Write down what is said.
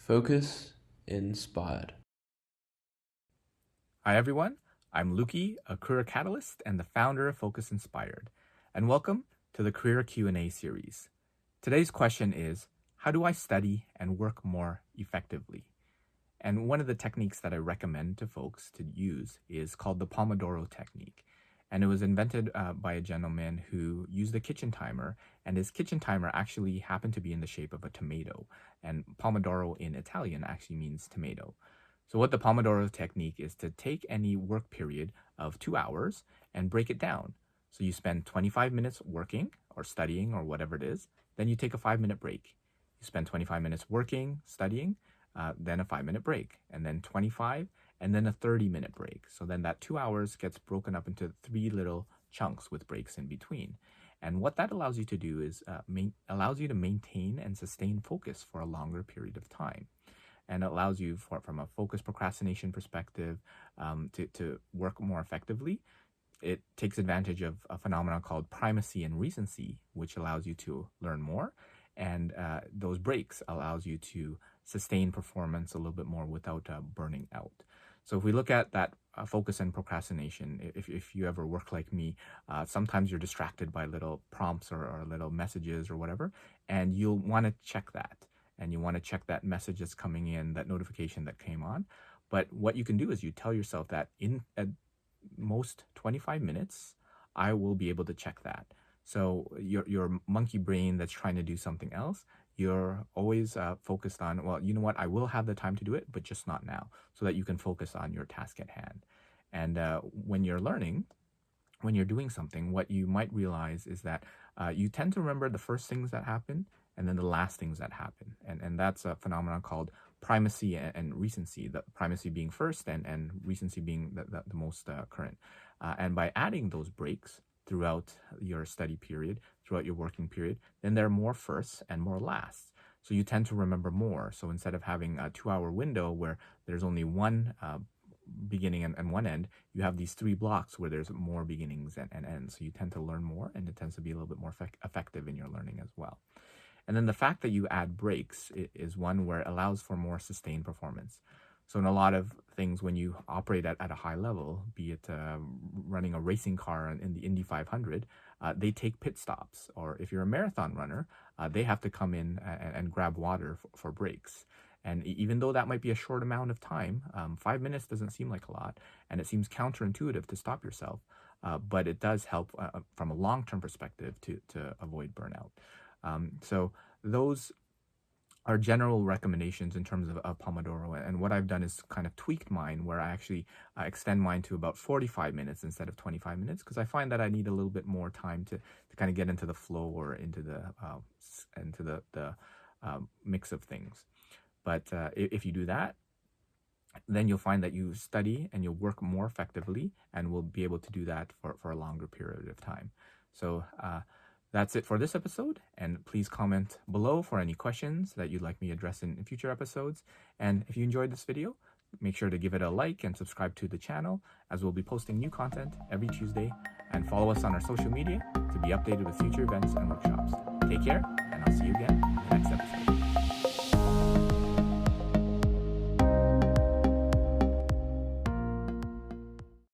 Focus Inspired. Hi everyone, I'm Luki, a career catalyst and the founder of Focus Inspired, and welcome to the Career Q&A series. Today's question is, how do I study and work more effectively? And one of the techniques that I recommend to folks to use is called the Pomodoro Technique. And it was invented by a gentleman who used a kitchen timer, and his kitchen timer actually happened to be in the shape of a tomato. And Pomodoro in Italian actually means tomato. So what the Pomodoro technique is to take any work period of 2 hours and break it down. So you spend 25 minutes working or studying or whatever it is, then you take a 5-minute break. You spend 25 minutes working, studying, then a 5-minute break, and then 25, and then a 30-minute break. So then that 2 hours gets broken up into 3 little chunks with breaks in between. And what that allows you to do is allows you to maintain and sustain focus for a longer period of time. And it allows you, from a focus procrastination perspective, to work more effectively. It takes advantage of a phenomenon called primacy and recency, which allows you to learn more. And those breaks allows you to sustain performance a little bit more without burning out. So if we look at that focus and procrastination, if you ever work like me, sometimes you're distracted by little prompts or little messages or whatever, and you'll want to check that. And you want to check that message that's coming in, that notification that came on. But what you can do is you tell yourself that in at most 25 minutes, I will be able to check that. So your monkey brain that's trying to do something else, you're always focused on, well, you know what, I will have the time to do it, but just not now, so that you can focus on your task at hand. And when you're learning, when you're doing something, what you might realize is that you tend to remember the first things that happen and then the last things that happen. And that's a phenomenon called primacy and recency, the primacy being first and recency being the most current. And by adding those breaks throughout your study period, throughout your working period, then there are more firsts and more lasts. So you tend to remember more. So instead of having a 2-hour window where there's only one beginning and one end, you have these 3 blocks where there's more beginnings and ends. So you tend to learn more, and it tends to be a little bit more effective in your learning as well. And then the fact that you add breaks is one where it allows for more sustained performance. So in a lot of things, when you operate at a high level, be it running a racing car in the Indy 500, they take pit stops. Or if you're a marathon runner, they have to come in and grab water for breaks. And even though that might be a short amount of time, 5 minutes doesn't seem like a lot, and it seems counterintuitive to stop yourself, but it does help from a long-term perspective to avoid burnout. So those are general recommendations in terms of Pomodoro. And what I've done is kind of tweaked mine, where I actually extend mine to about 45 minutes instead of 25 minutes, because I find that I need a little bit more time to kind of get into the flow or into the mix of things. But if you do that, then you'll find that you study and you'll work more effectively, and will be able to do that for a longer period of time. So that's it for this episode, and please comment below for any questions that you'd like me to address in future episodes. And if you enjoyed this video, make sure to give it a like and subscribe to the channel, as we'll be posting new content every Tuesday, and follow us on our social media to be updated with future events and workshops. Take care, and I'll see you again in the next episode.